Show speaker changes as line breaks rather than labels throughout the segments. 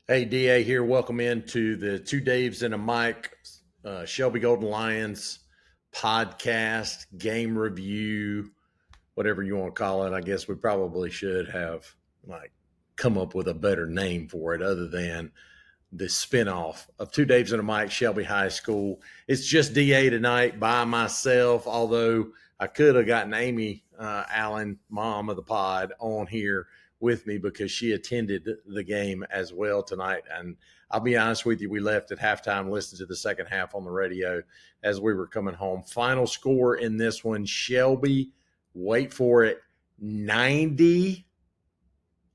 Hey, DA here. Welcome into the Two Daves and a Mike Shelby Golden Lions podcast, game review, whatever you want to call it. I guess we probably should have come up with a better name for it other than the spinoff of Two Daves and a Mike Shelby High School. It's just DA tonight by myself, although I could have gotten Amy Allen, mom of the pod, on here with me because she attended the game as well tonight. And I'll be honest with you, we left at halftime, listened to the second half on the radio as we were coming home. Final score in this one, Shelby, wait for it, 90,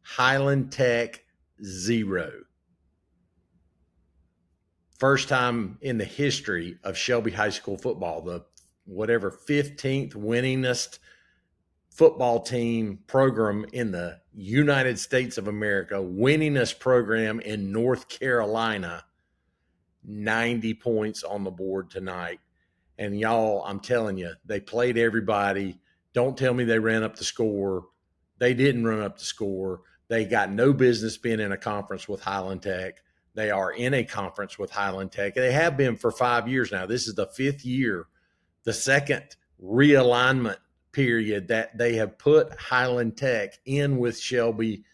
Highland Tech 0. First time in the history of Shelby High School football, the 15th winningest football team program in the United States of America, winningest program in North Carolina, 90 points on the board tonight. And y'all, I'm telling you, they played everybody. Don't tell me they ran up the score. They didn't run up the score. They got no business being in a conference with Highland Tech. They are in a conference with Highland Tech. They have been for 5 years now. This is the 5th year, the second realignment period that they have put Highland Tech in with Shelby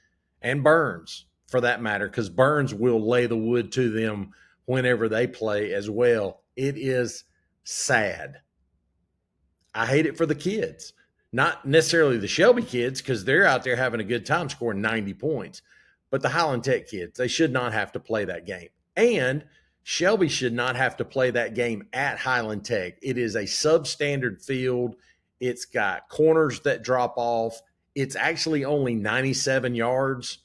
and Burns, for that matter, because Burns will lay the wood to them whenever they play as well. It is sad. I hate it for the kids, not necessarily the Shelby kids, because they're out there having a good time scoring 90 points, but the Highland Tech kids, they should not have to play that game. And Shelby should not have to play that game at Highland Tech. It is a substandard field. It's got corners that drop off. It's actually only 97 yards,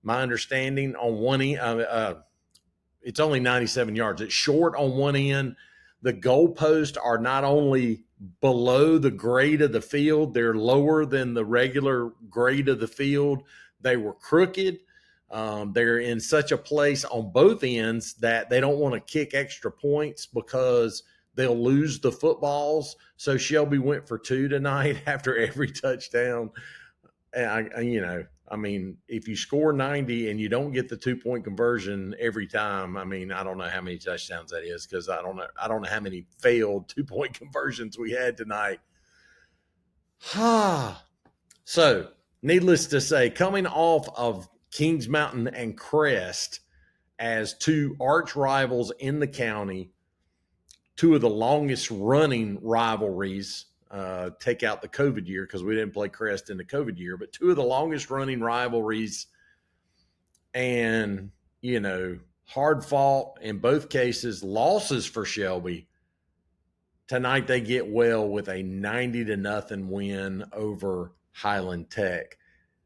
my understanding, on one end. It's only 97 yards. It's short on one end. The goalposts are not only below the grade of the field, they're lower than the regular grade of the field. They were crooked. They're in such a place on both ends that they don't want to kick extra points because they'll lose the footballs. So Shelby went for 2 tonight after every touchdown. And if you score 90 and you don't get the 2-point conversion every time, I don't know how many touchdowns that is, because I don't know how many failed 2-point conversions we had tonight. So, needless to say, coming off of Kings Mountain and Crest as two arch rivals in the county, two of the longest running rivalries, take out the COVID year because we didn't play Crest in the COVID year, but two of the longest running rivalries, and, hard fought in both cases, losses for Shelby. Tonight they get well with a 90-0 win over Highland Tech.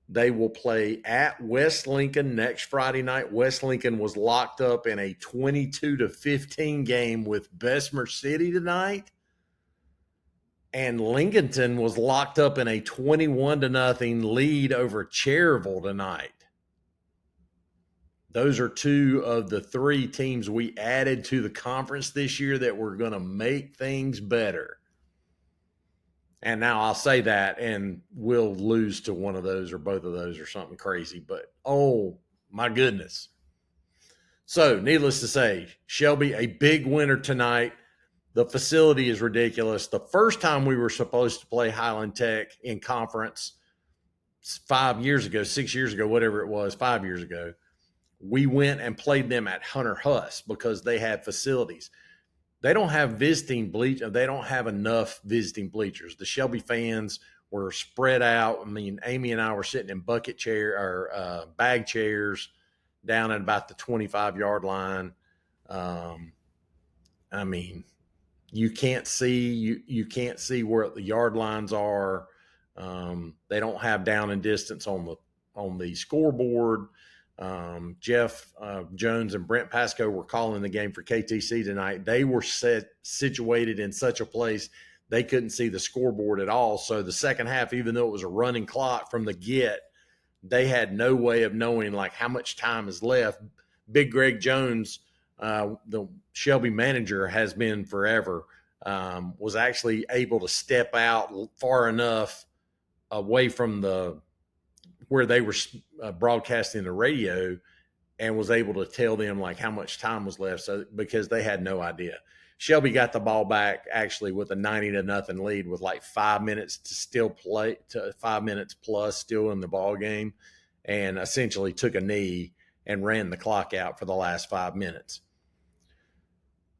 They will play at West Lincoln next Friday night. West Lincoln was locked up in a 22-15 game with Bessemer City tonight. And Lincolnton was locked up in a 21-0 lead over Cherville tonight. Those are two of the 3 teams we added to the conference this year that were going to make things better. And now I'll say that and we'll lose to one of those or both of those or something crazy. But, oh, my goodness. So, needless to say, Shelby, a big winner tonight. The facility is ridiculous. The first time we were supposed to play Highland Tech in conference 5 years ago, 6 years ago, whatever it was, 5 years ago, we went and played them at Hunter Huss because they had facilities. They don't have they don't have enough visiting bleachers. The Shelby fans were spread out. Amy and I were sitting in bag chairs down at about the 25-yard line. You can't see where the yard lines are. They don't have down and distance on the scoreboard. Jeff Jones and Brent Pasco were calling the game for KTC tonight. They were situated in such a place they couldn't see the scoreboard at all. So the second half, even though it was a running clock from the get, they had no way of knowing how much time is left. Big Greg Jones, the Shelby manager, has been forever, was actually able to step out far enough away from where they were broadcasting the radio and was able to tell them like how much time was left. So because they had no idea. Shelby got the ball back actually with a 90-0 lead with like 5 minutes to still play, to 5 minutes plus still in the ball game, and essentially took a knee and ran the clock out for the last 5 minutes.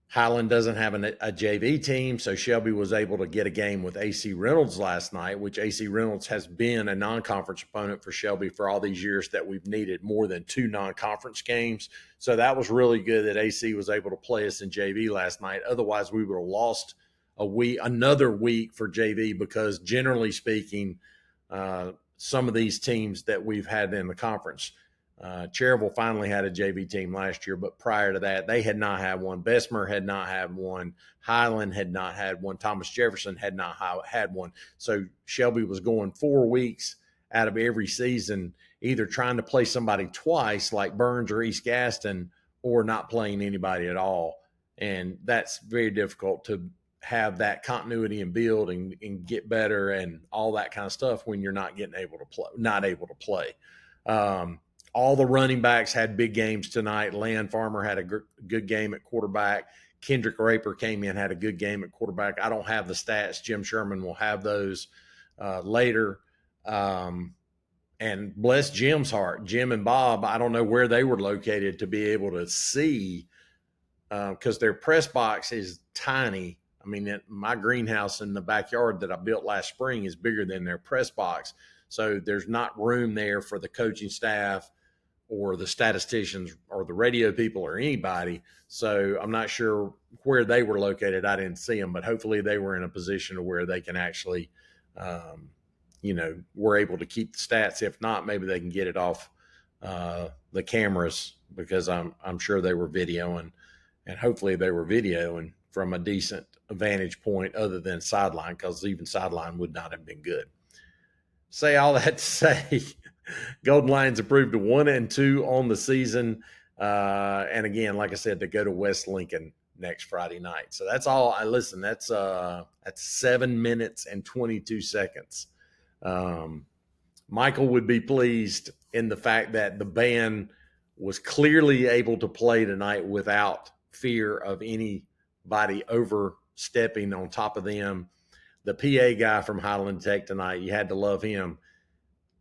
Highland doesn't have a JV team, so Shelby was able to get a game with AC Reynolds last night, which AC Reynolds has been a non-conference opponent for Shelby for all these years that we've needed more than 2 non-conference games. So that was really good that AC was able to play us in JV last night. Otherwise, we would have lost another week for JV, because generally speaking, some of these teams that we've had in the conference, Cherryville finally had a JV team last year, but prior to that, they had not had one. Bessemer had not had one. Highland had not had one. Thomas Jefferson had not had one. So Shelby was going 4 weeks out of every season, either trying to play somebody twice like Burns or East Gaston, or not playing anybody at all. And that's very difficult to have that continuity and build and get better and all that kind of stuff when you're not able to play. All the running backs had big games tonight. Land Farmer had a good game at quarterback. Kendrick Raper came in, had a good game at quarterback. I don't have the stats. Jim Sherman will have those later. And bless Jim's heart, Jim and Bob, I don't know where they were located to be able to see, because their press box is tiny. I mean, my greenhouse in the backyard that I built last spring is bigger than their press box. So there's not room there for the coaching staff or the statisticians or the radio people or anybody. So I'm not sure where they were located. I didn't see them, but hopefully they were in a position to where they can actually, we're able to keep the stats. If not, maybe they can get it off the cameras, because I'm sure they were videoing, and hopefully they were videoing from a decent vantage point other than sideline, because even sideline would not have been good. Say all that to say, Golden Lions improved to 1-2 on the season. And again, like I said, to go to West Lincoln next Friday night. So that's all. That's 7 minutes and 22 seconds. Michael would be pleased in the fact that the band was clearly able to play tonight without fear of anybody overstepping on top of them. The PA guy from Highland Tech tonight, you had to love him.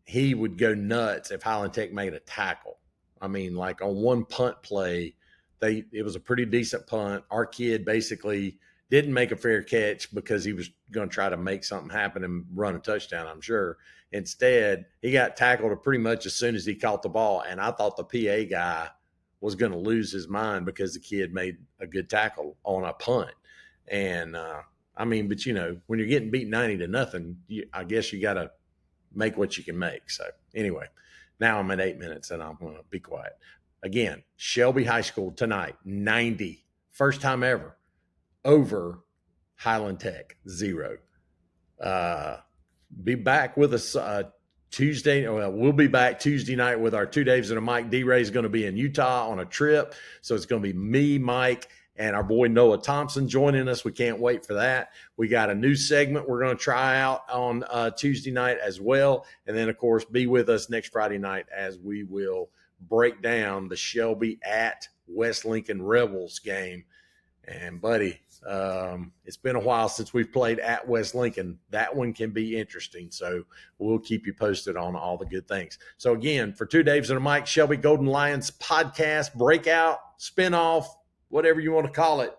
He would go nuts if Highland Tech made a tackle. I mean, like on one punt play, it was a pretty decent punt. Our kid basically didn't make a fair catch because he was going to try to make something happen and run a touchdown, I'm sure. Instead, he got tackled pretty much as soon as he caught the ball, and I thought the PA guy was going to lose his mind because the kid made a good tackle on a punt. And, but when you're getting beat 90-0, I guess you got to make what you can make. So anyway, now I'm at 8 minutes and I'm going to be quiet. Again, Shelby High School tonight, 90, first time ever, over Highland Tech, 0. Be back with us Tuesday. Well, we'll be back Tuesday night with our 2 Daves and a Mike. D-Ray's going to be in Utah on a trip. So it's going to be me, Mike, and our boy Noah Thompson joining us. We can't wait for that. We got a new segment we're going to try out on Tuesday night as well. And then, of course, be with us next Friday night as we will break down the Shelby at West Lincoln Rebels game. And, buddy, it's been a while since we've played at West Lincoln. That one can be interesting. So we'll keep you posted on all the good things. So, again, for 2 Daves and a Mike, Shelby Golden Lions podcast, breakout, spinoff, whatever you want to call it.